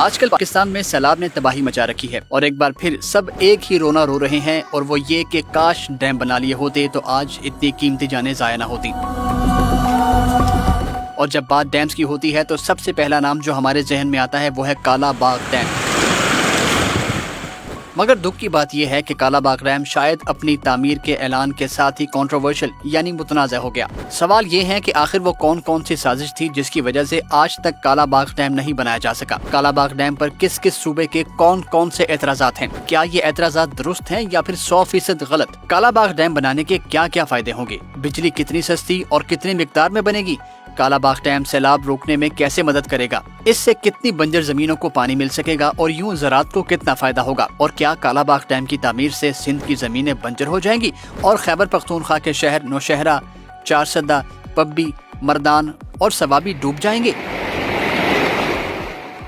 آج کل پاکستان میں سیلاب نے تباہی مچا رکھی ہے اور ایک بار پھر سب ایک ہی رونا رو رہے ہیں، اور وہ یہ کہ کاش ڈیم بنا لیے ہوتے تو آج اتنی قیمتی جانیں ضائع نہ ہوتی۔ اور جب بات ڈیمز کی ہوتی ہے تو سب سے پہلا نام جو ہمارے ذہن میں آتا ہے وہ ہے کالا باغ ڈیم۔ مگر دکھ کی بات یہ ہے کہ کالا باغ ڈیم شاید اپنی تعمیر کے اعلان کے ساتھ ہی کنٹروورشل یعنی متنازع ہو گیا۔ سوال یہ ہے کہ آخر وہ کون سی سازش تھی جس کی وجہ سے آج تک کالا باغ ڈیم نہیں بنایا جا سکا؟ کالا باغ ڈیم پر کس صوبے کے کون سے اعتراضات ہیں؟ کیا یہ اعتراضات درست ہیں یا پھر 100% غلط؟ کالا باغ ڈیم بنانے کے کیا فائدے ہوں گے؟ بجلی کتنی سستی اور کتنی مقدار میں بنے گی؟ کالا باغ ڈیم سیلاب روکنے میں کیسے مدد کرے گا؟ اس سے کتنی بنجر زمینوں کو پانی مل سکے گا اور یوں زراعت کو کتنا فائدہ ہوگا؟ اور کیا کالا باغ ڈیم کی تعمیر سے سندھ کی زمینیں بنجر ہو جائیں گی اور خیبر پختونخوا کے شہر نوشہرہ، چارسدہ، پبی، مردان اور ثوابی ڈوب جائیں گے؟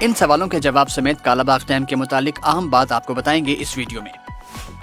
ان سوالوں کے جواب سمیت کالا باغ ڈیم کے متعلق اہم بات آپ کو بتائیں گے اس ویڈیو میں۔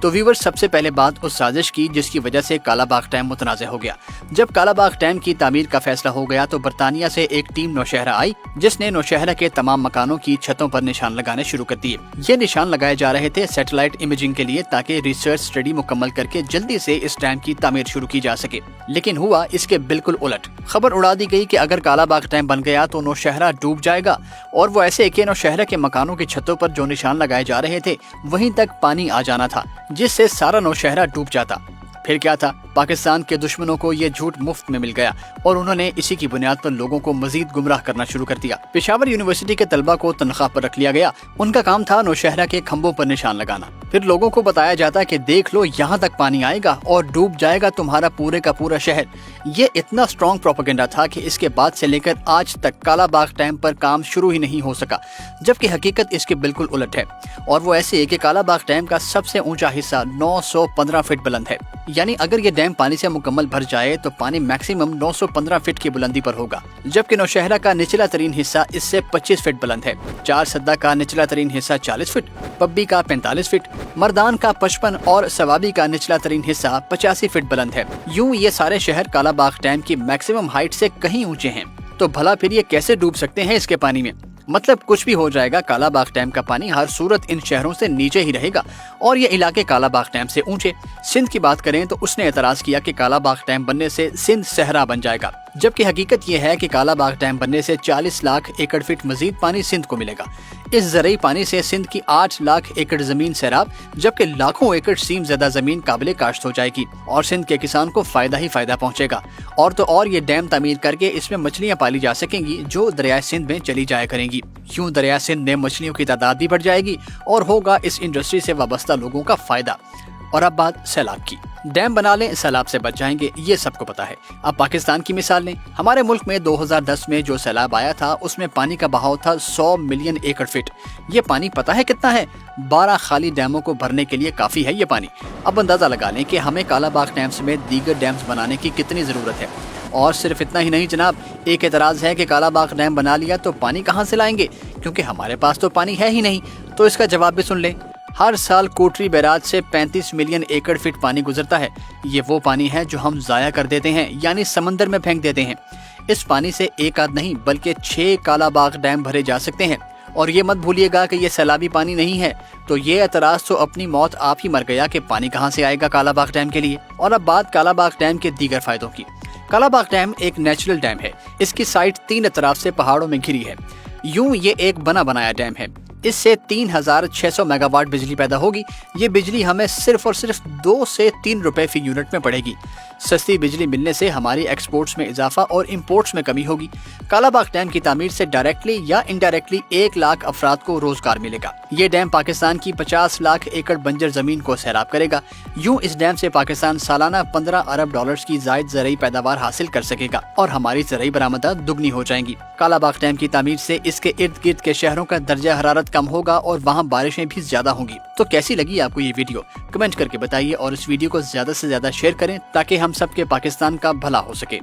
تو ویور، سب سے پہلے بات اس سازش کی جس کی وجہ سے کالا باغ ڈیم متنازع ہو گیا۔ جب کالا باغ ڈیم کی تعمیر کا فیصلہ ہو گیا تو برطانیہ سے ایک ٹیم نوشہرہ آئی جس نے نوشہرہ کے تمام مکانوں کی چھتوں پر نشان لگانے شروع کر دیے۔ یہ نشان لگائے جا رہے تھے سیٹلائٹ امیجنگ کے لیے تاکہ ریسرچ اسٹڈی مکمل کر کے جلدی سے اس ڈیم کی تعمیر شروع کی جا سکے، لیکن ہوا اس کے بالکل الٹ۔ خبر اڑا دی گئی کہ اگر کالا باغ ڈیم بن گیا تو نوشہرہ ڈوب جائے گا، اور وہ ایسے کہ نوشہرہ کے مکانوں کی چھتوں پر جو نشان لگائے جا رہے تھے وہیں تک پانی آ جانا تھا جس سے سارا نوشہرہ ڈوب جاتا۔ پھر کیا تھا؟ پاکستان کے دشمنوں کو یہ جھوٹ مفت میں مل گیا اور انہوں نے اسی کی بنیاد پر لوگوں کو مزید گمراہ کرنا شروع کر دیا۔ پشاور یونیورسٹی کے طلبہ کو تنخواہ پر رکھ لیا گیا، ان کا کام تھا نوشہرہ کے کھمبوں پر نشان لگانا۔ پھر لوگوں کو بتایا جاتا کہ دیکھ لو یہاں تک پانی آئے گا اور ڈوب جائے گا تمہارا پورے کا پورا شہر۔ یہ اتنا اسٹرانگ پروپیگنڈا تھا کہ اس کے بعد سے لے کر آج تک کالا باغ ڈیم پر کام شروع ہی نہیں ہو سکا، جبکہ حقیقت اس کے بالکل الٹ ہے، اور وہ ایسے ہے کہ کالا باغ ڈیم کا سب سے اونچا حصہ 915 فٹ بلند ہے، یعنی اگر یہ ڈیم پانی سے مکمل بھر جائے تو پانی میکسیمم 915 فٹ کی بلندی پر ہوگا، جبکہ نوشہرہ کا نچلا ترین حصہ اس سے 25 فٹ بلند ہے، چارسدہ کا نچلا ترین حصہ 40 فٹ، پبی کا 45 فٹ، مردان کا 55 اور ثوابی کا نچلا ترین حصہ 85 فٹ بلند ہے۔ یوں یہ سارے شہر کالا باغ ڈیم کی میکسیمم ہائٹ سے کہیں اونچے ہیں، تو بھلا پھر یہ کیسے ڈوب سکتے ہیں اس کے پانی میں؟ مطلب کچھ بھی ہو جائے گا، کالا باغ ڈیم کا پانی ہر صورت ان شہروں سے نیچے ہی رہے گا، اور یہ علاقے کالا باغ ڈیم سے اونچے۔ سندھ کی بات کریں تو اس نے اعتراض کیا کہ کالا باغ ڈیم بننے سے سندھ صحرا بن جائے گا، جبکہ حقیقت یہ ہے کہ کالا باغ ڈیم بننے سے 40 لاکھ ایکڑ فٹ مزید پانی سندھ کو ملے گا۔ اس زرعی پانی سے سندھ کی 8 لاکھ ایکڑ زمین سیراب، جبکہ لاکھوں ایکڑ سیم زدہ زمین قابل کاشت ہو جائے گی، اور سندھ کے کسان کو فائدہ ہی فائدہ پہنچے گا۔ اور تو اور یہ ڈیم تعمیر کر کے اس میں مچھلیاں پالی جا سکیں گی جو دریائے سندھ میں چلی جایا کریں گی۔ یوں دریائے سندھ میں مچھلیوں کی تعداد بھی بڑھ جائے گی اور ہوگا اس انڈسٹری سے وابستہ لوگوں کا فائدہ۔ اور اب بات سیلاب کی۔ ڈیم بنا لیں سیلاب سے بچ جائیں گے، یہ سب کو پتا ہے۔ اب پاکستان کی مثال لیں۔ ہمارے ملک میں 2010 میں جو سیلاب آیا تھا اس میں پانی کا بہاؤ تھا 100 ملین ایکڑ فٹ۔ یہ پانی پتہ ہے کتنا ہے؟ 12 خالی ڈیموں کو بھرنے کے لیے کافی ہے یہ پانی۔ اب اندازہ لگا لیں کہ ہمیں کالا باغ ڈیم سمیت دیگر ڈیمز بنانے کی کتنی ضرورت ہے۔ اور صرف اتنا ہی نہیں جناب، ایک اعتراض ہے کہ کالا باغ ڈیم بنا لیا تو پانی کہاں سے لائیں گے، کیونکہ ہمارے پاس تو پانی ہے ہی نہیں۔ تو اس کا جواب بھی سن لیں۔ ہر سال کوٹری بیراج سے 35 ملین ایکڑ فٹ پانی گزرتا ہے۔ یہ وہ پانی ہے جو ہم ضائع کر دیتے ہیں، یعنی سمندر میں پھینک دیتے ہیں۔ اس پانی سے ایک آدھ نہیں بلکہ 6 کالا باغ ڈیم بھرے جا سکتے ہیں۔ اور یہ مت بھولیے گا کہ یہ سیلابی پانی نہیں ہے، تو یہ اعتراض تو اپنی موت آپ ہی مر گیا کہ پانی کہاں سے آئے گا کالا باغ ڈیم کے لیے۔ اور اب بات کالا باغ ڈیم کے دیگر فائدوں کی۔ کالا باغ ڈیم ایک نیچرل ڈیم ہے، اس کی سائٹ 3 اطراف سے پہاڑوں میں گھری ہے۔ یوں یہ ایک بنا بنایا ڈیم ہے۔ اس سے 3600 میگا واٹ بجلی پیدا ہوگی۔ یہ بجلی ہمیں صرف اور صرف 2 سے 3 روپے فی یونٹ میں پڑے گی۔ سستی بجلی ملنے سے ہماری ایکسپورٹس میں اضافہ اور امپورٹس میں کمی ہوگی۔ کالا باغ ڈیم کی تعمیر سے ڈائریکٹلی یا انڈائریکٹلی 1 لاکھ افراد کو روزگار ملے گا۔ یہ ڈیم پاکستان کی 50 لاکھ ایکڑ بنجر زمین کو سیراب کرے گا۔ یوں اس ڈیم سے پاکستان سالانہ 15 ارب ڈالرز کی زائد زرعی پیداوار حاصل کر سکے گا اور ہماری زرعی برآمدات دگنی ہو جائیں گی۔ کالا باغ ڈیم کی تعمیر سے اس کے ارد گرد کے شہروں کا درجہ حرارت کم ہوگا اور وہاں بارشیں بھی زیادہ ہوں گی۔ تو کیسی لگی آپ کو یہ ویڈیو؟ کمنٹ کر کے بتائیے اور اس ویڈیو کو زیادہ سے زیادہ شیئر کریں تاکہ ہم سب کے پاکستان کا بھلا ہو سکے۔